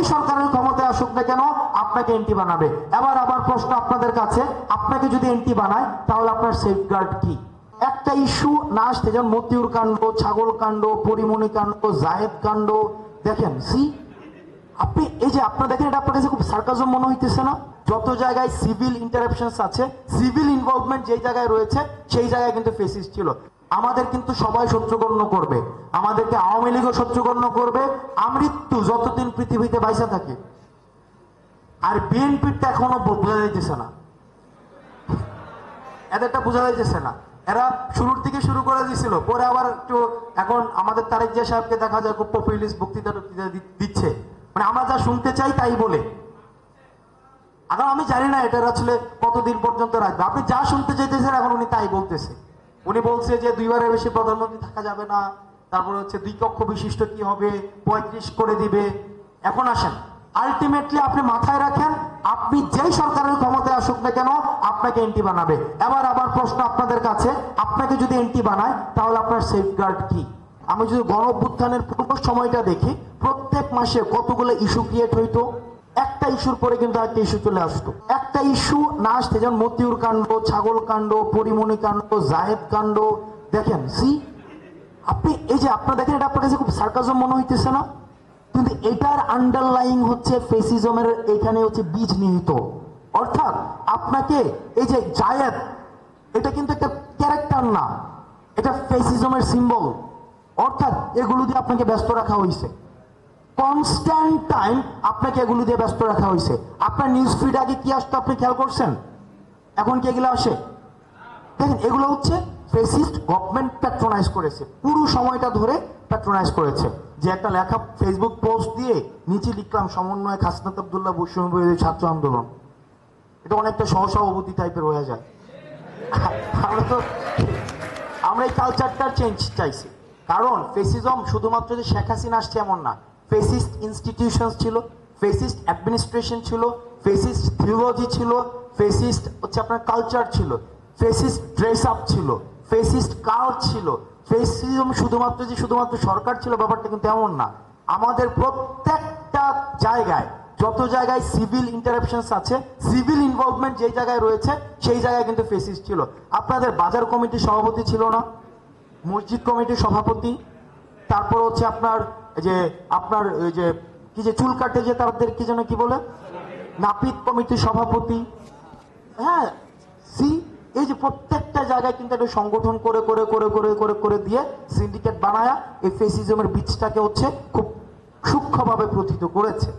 যেই সরকারের ক্ষমতায় আসুক না কেন আপনাকে এন্টি বানাবে। এবার আবার প্রশ্ন আপনাদের কাছে, আপনাকে যদি এন্টি বানায় তাহলে আপনার সেফগার্ড কি? একটা ইস্যু না আসতে, যেমন মতিউর কাণ্ড, ছাগল কাণ্ড, পরিমণি কাণ্ড, জায়েদ কাণ্ড, দেখেন আপনি এই যে আপনারা দেখেন, এটা আপনার কাছে খুব সার্কাজম মনে হইতেছে না? যত জায়গায় সিভিল ইন্টারাপশনস আছে, সিভিল ইনভলভমেন্ট যেই জায়গায় রয়েছে সেই জায়গায় কিন্তু ফেসিস্ট ছিল। আমাদের কিন্তু সবাই শত্রুগণ্য করবে, আমাদেরকে আওয়ামী লীগও শত্রুগণ্য করবে আমৃত্যু যতদিন পৃথিবীতে বাইসা থাকে। আর বিএনপিটা এখনো বোঝা যাইতেছে না, এদেরটা বোঝা যাইতেছে না। এরা শুরুর দিকে শুরু করে দিয়েছিল, পরে আবার একটু এখন আমাদের তারেক জিয়া সাহেবকে দেখা যায় খুব পপুলিস্ট বক্তৃতা দিচ্ছে, মানে আমরা যা শুনতে চাই তাই বলে। এখন আমি জানি না এটা আসলে কতদিন পর্যন্ত রাখবে। আপনি যা শুনতে চাইতেছেন এখন উনি তাই বলতেছে। উনি বলছে যে 2 বারের বেশি প্রধানমন্ত্রী থাকা যাবে না, তারপরে হচ্ছে 2 কক্ষ বিশিষ্ট কি হবে, 35 করে দিবে। এখন আসেন, আলটিমেটলি আপনি মাথায় রাখেন, আপনি যেই সরকারের ক্ষমতায় আসুক না কেন আপনাকে এন্টি বানাবে। এবার আবার প্রশ্ন আপনাদের কাছে, আপনাকে যদি এন্টি বানায় তাহলে আপনার সেফগার্ড কি? আমি যদি গণঅভ্যুত্থানের পূর্ব সময়টা দেখি, প্রত্যেক মাসে কতগুলো ইস্যু ক্রিয়েট হইতো, একটা ইস্যুর পরে কিন্তু একটা ইস্যু চলে আসতো। একটা ইস্যু না আসতে, যেমন মতিউর কাণ্ড, ছাগল কাণ্ড, পরিমণি কাণ্ড, জায়েদ কাণ্ড, দেখেন আপনি এই যে আপনারা দেখেন, এটা আপনার কাছে খুব সার্কাজম মনে হইতেছে না? কিন্তু এটার আন্ডারলাইং হচ্ছে ফেসিজমের, এখানে হচ্ছে বীজ নিহিত। অর্থাৎ আপনাকে এই যে জায়েদ, এটা কিন্তু একটা ক্যারেক্টার না, এটা ফেসিজমের সিম্বল। অর্থাৎ এগুলো দিয়ে আপনাকে ব্যস্ত রাখা হয়েছে, কনস্ট্যান্ট টাইম আপনাকে এগুলো দিয়ে ব্যস্ত রাখা হয়েছে। আপনার নিউজ ফিড আগে কি আসতো আপনি খেয়াল করছেন? এখন কি এগুলো আসে? দেখেন, এগুলো হচ্ছে ফেসিস্ট গভর্নমেন্ট প্যাট্রোনাইজ করেছে, পুরো সময়টা ধরে প্যাট্রোনাইজ করেছে। যে একটা লেখা ফেসবুক পোস্ট দিয়ে নিচে লিখলাম সমন্বয় হাসনাত আব্দুল্লাহ বৈষম্য ছাত্র আন্দোলন, এটা অনেকটা সহসভাপতি টাইপের হয়ে যায়। আমরা এই কালচারটার চেঞ্জ চাইছি, কারণ ফেসিজম শুধুমাত্র যে শেখ হাসিনা আসছে এমন না। ফেসিস্ট ইনস্টিটিউশনস ছিল, ফেসিস্ট অ্যাডমিনিস্ট্রেশন ছিল, ফেসিস্ট থিওলজি ছিল, ফেসিস্ট হচ্ছে আপনার কালচার ছিল, ফেসিস্ট ড্রেস আপ ছিল, ফেসিস্ট কার্ড ছিল। ফেসিজম শুধুমাত্র সরকার ছিল ব্যাপারটা কিন্তু এমন না। আমাদের প্রত্যেকটা জায়গায়, যত জায়গায় সিভিল ইন্টারাপশনস আছে, সিভিল ইনভলভমেন্ট যেই জায়গায় রয়েছে সেই জায়গায় কিন্তু ফেসিস্ট ছিল। আপনাদের বাজার কমিটির সভাপতি ছিল না, মসজিদ কমিটির সভাপতি, তারপর হচ্ছে আপনার যে কি যে চুল কাটে যে তাদের কি যেন কি বলে, নাপিত কমিটির সভাপতি। হ্যাঁ, এই যে প্রত্যেকটা জায়গায় কিন্তু একটা সংগঠন করে করে করে করে করে করে দিয়ে সিন্ডিকেট বানায়া এই ফেসিজমের বীজটাকে হচ্ছে খুব সূক্ষ্মভাবে প্রথিত করেছে।